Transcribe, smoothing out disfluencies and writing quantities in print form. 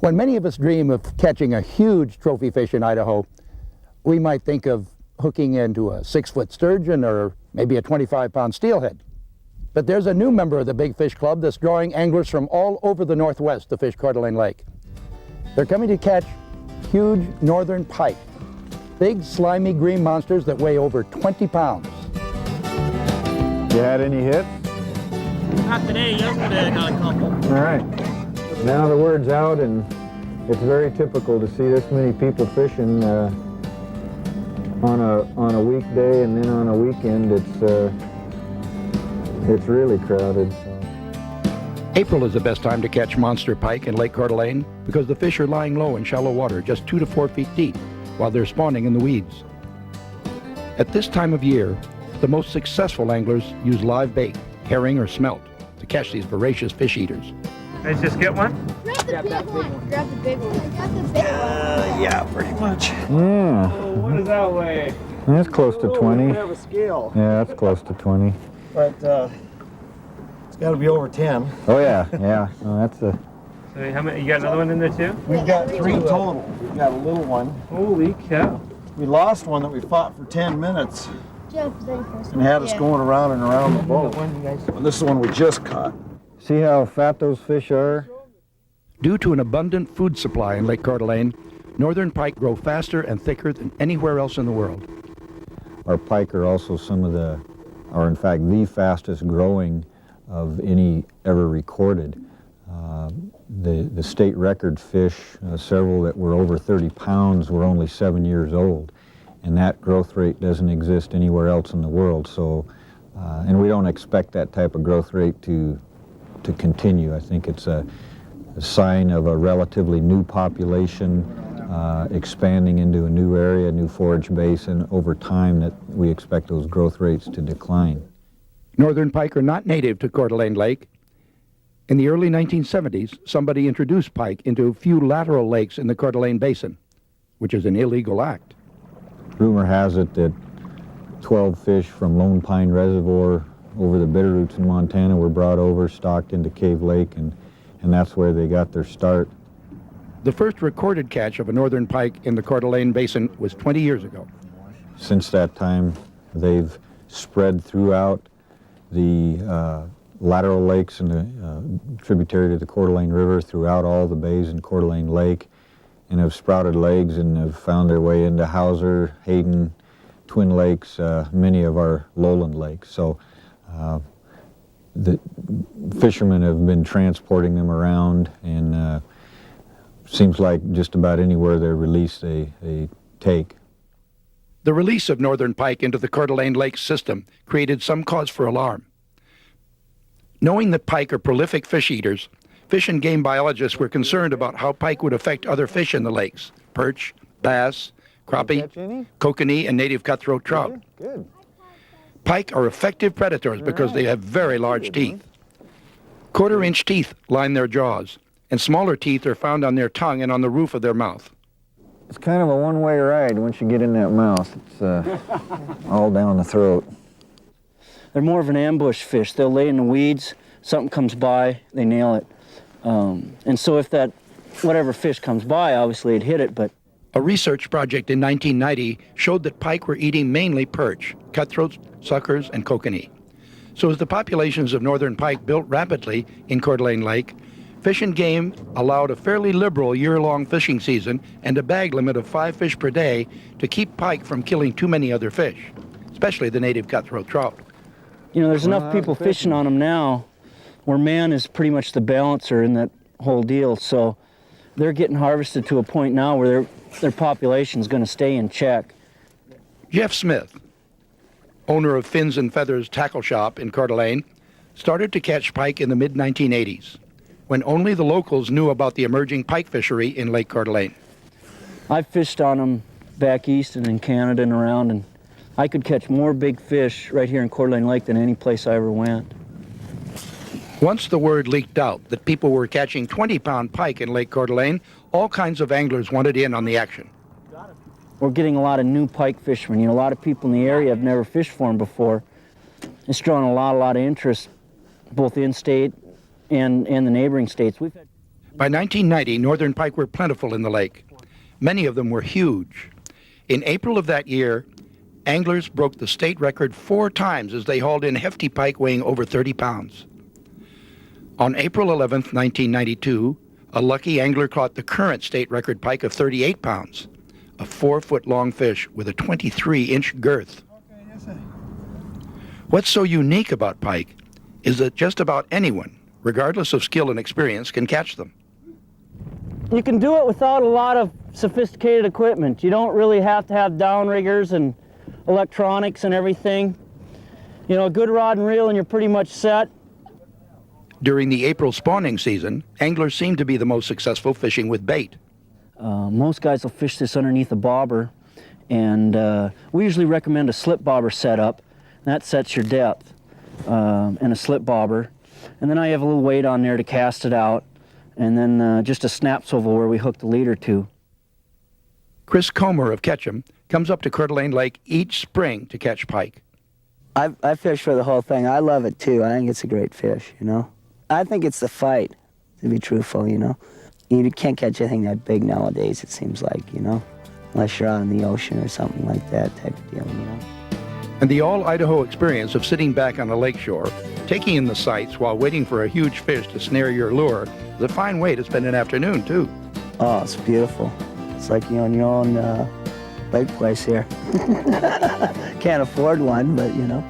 When many of us dream of catching a huge trophy fish in Idaho, we might think of hooking into a 6-foot sturgeon or maybe a 25-pound steelhead. But there's a new member of the Big Fish Club that's drawing anglers from all over the Northwest to fish Coeur d'Alene Lake. They're coming to catch huge northern pike, big slimy green monsters that weigh over 20 pounds. You had any hits? Not today, yesterday I got a couple. All right. Now the word's out, and it's very typical to see this many people fishing on a weekday, and then on a weekend it's really crowded. So. April is the best time to catch monster pike in Lake Coeur d'Alene because the fish are lying low in shallow water, just 2 to 4 feet deep, while they're spawning in the weeds. At this time of year, the most successful anglers use live bait, herring or smelt, to catch these voracious fish eaters. Let's just get one? Grab the big one. Grab the big one. Grab the big one. Yeah, pretty much. Yeah. Oh, what does that weigh? That's close to 20. We have a scale. Yeah, that's close to 20. But it's got to be over 10. Oh yeah, yeah. Oh, that's a. So how many? You got another one in there too? We've got 3 total. We've got a little one. Holy cow! We lost one that we fought for 10 minutes and Yeah. had us going around and around the boat. And this is the one we just caught. See how fat those fish are? Due to an abundant food supply in Lake Coeur d'Alene, northern pike grow faster and thicker than anywhere else in the world. Our pike are also some of the, or in fact the fastest growing of any ever recorded. The state record fish, several that were over 30 pounds, were only 7 years old. And that growth rate doesn't exist anywhere else in the world. So, and we don't expect that type of growth rate to continue. I think it's a sign of a relatively new population expanding into a new area, a new forage base, and over time that we expect those growth rates to decline. Northern pike are not native to Coeur d'Alene Lake. In the early 1970s, somebody introduced pike into a few lateral lakes in the Coeur d'Alene Basin, which is an illegal act. Rumor has it that 12 fish from Lone Pine Reservoir over the Bitterroots in Montana were brought over, stocked into Cave Lake, and that's where they got their start. The first recorded catch of a northern pike in the Coeur d'Alene Basin was 20 years ago. Since that time, they've spread throughout the lateral lakes and the tributary to the Coeur d'Alene River, throughout all the bays in Coeur d'Alene Lake, and have sprouted legs and have found their way into Hauser, Hayden, Twin Lakes, many of our lowland lakes. So the fishermen have been transporting them around, and seems like just about anywhere they're released, they take. The release of northern pike into the Coeur d'Alene Lake system created some cause for alarm. Knowing that pike are prolific fish eaters, fish and game biologists were concerned about how pike would affect other fish in the lakes: perch, bass, crappie, kokanee, and native cutthroat trout. Good. Pike are effective predators because they have very large teeth. Quarter-inch teeth line their jaws, and smaller teeth are found on their tongue and on the roof of their mouth. It's kind of a one-way ride once you get in that mouth. It's all down the throat. They're more of an ambush fish. They'll lay in the weeds, something comes by, they nail it. And so if that, whatever fish comes by, obviously it'd hit it, but... A research project in 1990 showed that pike were eating mainly perch, cutthroats, suckers, and kokanee. So as the populations of northern pike built rapidly in Coeur d'Alene Lake, Fish and Game allowed a fairly liberal year-long fishing season and a bag limit of 5 fish per day to keep pike from killing too many other fish, especially the native cutthroat trout. You know, there's enough people fishing on them now where man is pretty much the balancer in that whole deal. So they're getting harvested to a point now where their population is going to stay in check. Jeff Smith, owner of Fins and Feathers Tackle Shop in Coeur d'Alene, started to catch pike in the mid-1980s, when only the locals knew about the emerging pike fishery in Lake Coeur d'Alene. I've fished on them back east and in Canada and around, and I could catch more big fish right here in Coeur d'Alene Lake than any place I ever went. Once the word leaked out that people were catching 20-pound pike in Lake Coeur d'Alene, all kinds of anglers wanted in on the action. We're getting a lot of new pike fishermen. You know, a lot of people in the area have never fished for them before. It's drawing a lot of interest, both in-state and the neighboring states. By 1990, northern pike were plentiful in the lake. Many of them were huge. In April of that year, anglers broke the state record 4 times as they hauled in hefty pike weighing over 30 pounds. On April 11th, 1992, a lucky angler caught the current state record pike of 38 pounds, a 4-foot-long fish with a 23-inch girth. What's so unique about pike is that just about anyone, regardless of skill and experience, can catch them. You can do it without a lot of sophisticated equipment. You don't really have to have downriggers and electronics and everything. You know, a good rod and reel and you're pretty much set. During the April spawning season, anglers seem to be the most successful fishing with bait. Most guys will fish this underneath a bobber, and we usually recommend a slip bobber setup. That sets your depth, and a slip bobber. And then I have a little weight on there to cast it out, and then just a snap swivel where we hook the leader to. Chris Comer of Ketchum comes up to Coeur d'Alene Lake each spring to catch pike. I fish for the whole thing. I love it too. I think it's a great fish, you know. I think it's the fight, to be truthful, you know. You can't catch anything that big nowadays, it seems like, you know, unless you're out in the ocean or something like that type of deal, you know. And the all-Idaho experience of sitting back on a lakeshore, taking in the sights while waiting for a huge fish to snare your lure, is a fine way to spend an afternoon, too. Oh, it's beautiful. It's like you're on your own lake place here. Can't afford one, but, you know.